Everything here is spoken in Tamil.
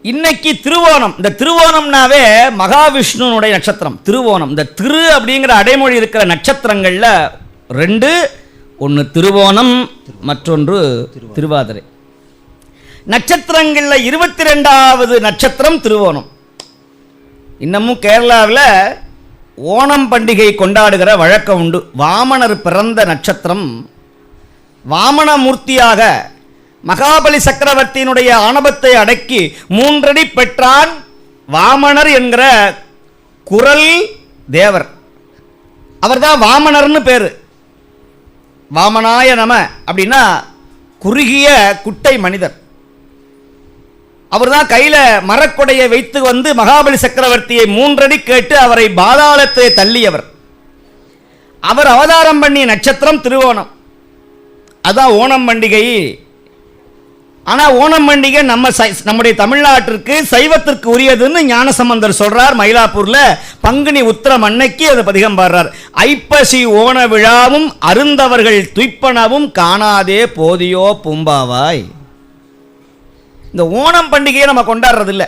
இன்னைக்கு திருவோணம். இந்த திருவோணம்னாவே மகாவிஷ்ணுனுடைய நட்சத்திரம் திருவோணம். இந்த திரு அப்படிங்கிற அடைமொழி இருக்கிற நட்சத்திரங்களில் ரெண்டு, ஒன்று திருவோணம், மற்றொன்று திருவாதிரை. நட்சத்திரங்களில் 22வது நட்சத்திரம் திருவோணம். இன்னமும் கேரளாவில் ஓணம் பண்டிகை கொண்டாடுகிற வழக்கம் உண்டு. வாமனர் பிறந்த நட்சத்திரம். வாமனமூர்த்தியாக மகாபலி சக்கரவர்த்தியினுடைய ஆணவத்தை அடக்கி 3 அடி பெற்றான் வாமனர் என்கிற குரல் தேவர். அவர்தான் வாமனர்னு பேரு. வாமனாய நம அப்படின்னா குறுகிய குட்டை மனிதர். அவர் தான் கையில் மரக்கொடையை வைத்து வந்து மகாபலி சக்கரவர்த்தியை 3 அடி கேட்டு அவரை பாதாளத்தை தள்ளியவர். அவர் அவதாரம் பண்ணிய நட்சத்திரம் திருவோணம். அதான் ஓணம் பண்டிகை. ஆனால் ஓணம் பண்டிகை நம்முடைய தமிழ்நாட்டிற்கு சைவத்திற்கு உரியதுன்னு ஞானசம்பந்தர் சொல்றார். மயிலாப்பூரில் பங்குனி உத்திரம் அன்னைக்கு அதை பதிகம் பாடுறார். ஐப்பசி ஓண விழாவும் அருந்தவர்கள் துய்ப்பனவும் காணாதே போதியோ பூம்பாவாய். இந்த ஓணம் பண்டிகையை நம்ம கொண்டாடுறதில்லை.